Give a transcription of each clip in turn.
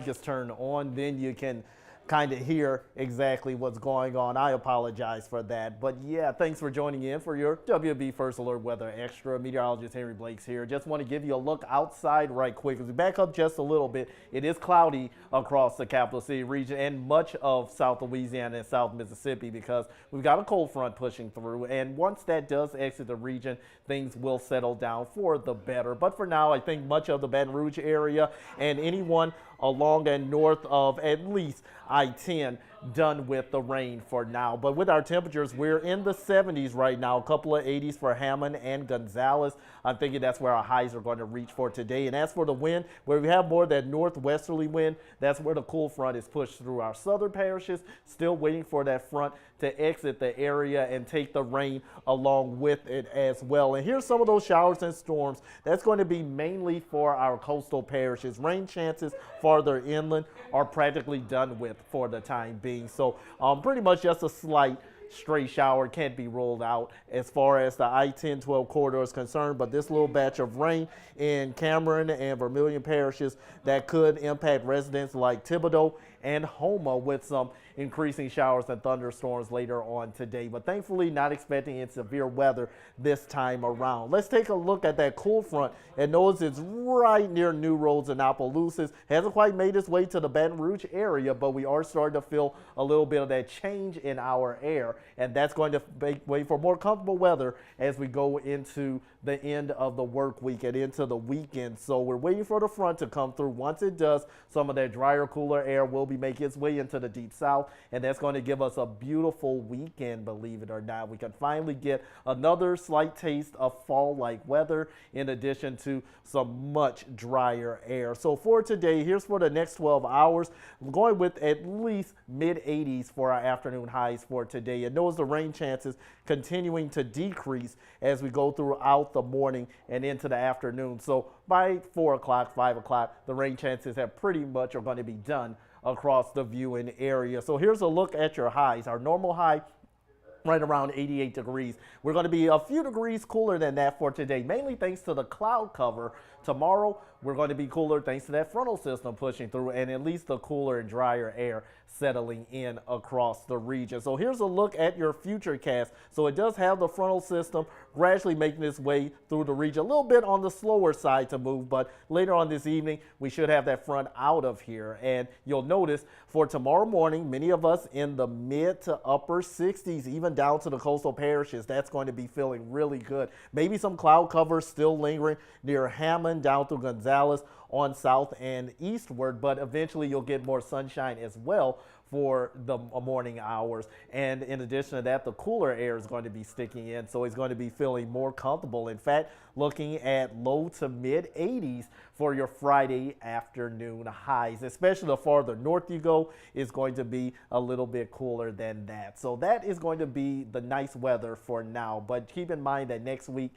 is turned on, then you can kind of hear exactly what's going on. I apologize for that. But yeah, thanks for joining in for your WB First Alert Weather Extra. Meteorologist Henry Blake's here. Just want to give you a look outside right quick. As we back up just a little bit, it is cloudy across the capital city region and much of South Louisiana and South Mississippi because we've got a cold front pushing through. And once that does exit the region, things will settle down for the better. But for now, I think much of the Baton Rouge area and anyone along and north of at least I-10 done with the rain for now. But with our temperatures, we're in the 70s right now, a couple of 80s for Hammond and Gonzales. I'm thinking that's where our highs are going to reach for today. And as for the wind, where we have more of that northwesterly wind, that's where the cool front is pushed through our southern parishes, still waiting for that front to exit the area and take the rain along with it as well. And here's some of those showers and storms. That's going to be mainly for our coastal parishes. Rain chances farther inland are practically done with for the time being. So pretty much just a slight stray shower can't be ruled out as far as the I-10-12 corridor is concerned, but this little batch of rain in Cameron and Vermilion parishes that could impact residents like Thibodaux and Houma with some increasing showers and thunderstorms later on today. But thankfully not expecting any severe weather this time around. Let's take a look at that cool front and notice it's right near New Roads and Opelousas. Hasn't quite made its way to the Baton Rouge area, but we are starting to feel a little bit of that change in our air, and that's going to make way for more comfortable weather as we go into the end of the work week and into the weekend. So we're waiting for the front to come through. Once it does, some of that drier, cooler air will be making its way into the deep south, and that's going to give us a beautiful weekend, believe it or not. We can finally get another slight taste of fall-like weather in addition to some much drier air. So for today, here's for the next 12 hours. We're going with at least mid-80s for our afternoon highs for today. And notice the rain chances continuing to decrease as we go throughout the morning and into the afternoon. So by 4 o'clock, 5 o'clock, the rain chances have pretty much are going to be done across the viewing area. So here's a look at your highs. Our normal high right around 88 degrees. We're going to be a few degrees cooler than that for today, mainly thanks to the cloud cover. Tomorrow, we're going to be cooler thanks to that frontal system pushing through and at least the cooler and drier air settling in across the region. So here's a look at your future cast. So it does have the frontal system gradually making its way through the region, a little bit on the slower side to move, but later on this evening, we should have that front out of here. And you'll notice for tomorrow morning, many of us in the mid to upper 60s, even down to the coastal parishes, that's going to be feeling really good. Maybe some cloud cover still lingering near Hammond down through Gonzales on south and eastward, but eventually you'll get more sunshine as well for the morning hours. And in addition to that, the cooler air is going to be sticking in, so it's going to be feeling more comfortable. In fact, looking at low to mid 80s for your Friday afternoon highs, especially the farther north you go, is going to be a little bit cooler than that. So that is going to be the nice weather for now, but keep in mind that next week,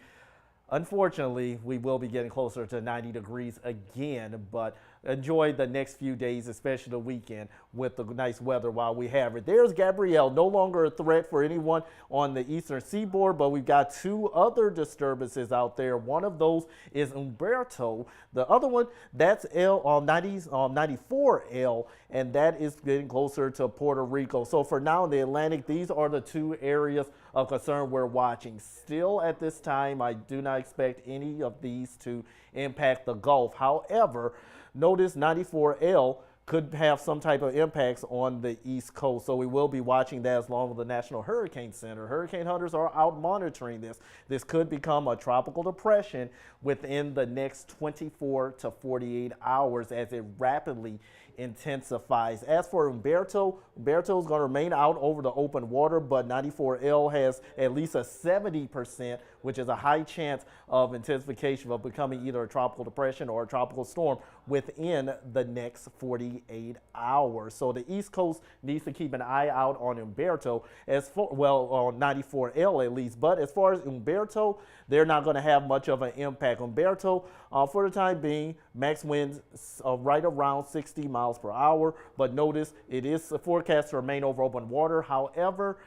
unfortunately, we will be getting closer to 90 degrees again, but enjoy the next few days, especially the weekend, with the nice weather while we have it. There's Gabrielle, no longer a threat for anyone on the eastern seaboard, but we've got two other disturbances out there. One of those is Umberto. The other one, that's 94L, and that is getting closer to Puerto Rico. So for now in the Atlantic, these are the two areas of concern we're watching. Still at this time, I do not expect any of these to impact the Gulf. However, notice 94L could have some type of impacts on the East Coast. So we will be watching that along with the National Hurricane Center. Hurricane hunters are out monitoring this. This could become a tropical depression within the next 24 to 48 hours as it rapidly intensifies. As for Umberto is going to remain out over the open water, but 94L has at least a 70%, which is a high chance of intensification of becoming either a tropical depression or a tropical storm within the next 48 hours. So the East Coast needs to keep an eye out on Umberto, as for, well, on 94L at least. But as far as Umberto, they're not going to have much of an impact. Umberto, for the time being, max winds right around 60 miles per hour. But notice it is forecast to remain over open water. However,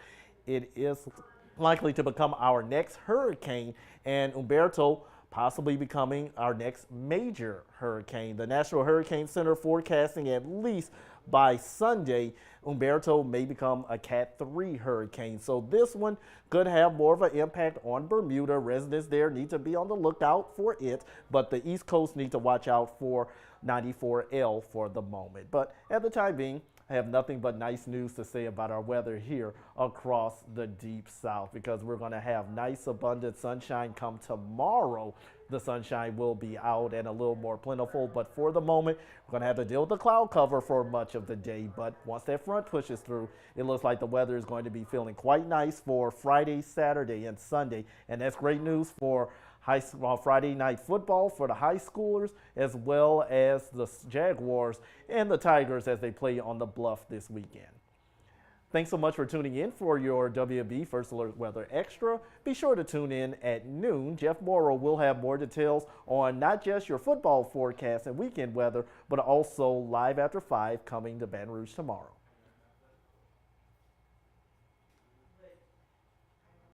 it is likely to become our next hurricane, and Umberto possibly becoming our next major hurricane. The National Hurricane Center forecasting at least by Sunday, Humberto may become a Cat 3 hurricane. So this one could have more of an impact on Bermuda. Residents there need to be on the lookout for it, but the East Coast need to watch out for 94L for the moment. But at the time being, I have nothing but nice news to say about our weather here across the Deep South, because we're going to have nice abundant sunshine come tomorrow. The sunshine will be out and a little more plentiful, but for the moment, we're going to have to deal with the cloud cover for much of the day. But once that front pushes through, it looks like the weather is going to be feeling quite nice for Friday, Saturday, and Sunday. And that's great news for Friday night football for the high schoolers, as well as the Jaguars and the Tigers as they play on the Bluff this weekend. Thanks so much for tuning in for your WB First Alert Weather Extra. Be sure to tune in at noon. Jeff Morrow will have more details on not just your football forecast and weekend weather, but also Live After 5 coming to Baton Rouge tomorrow.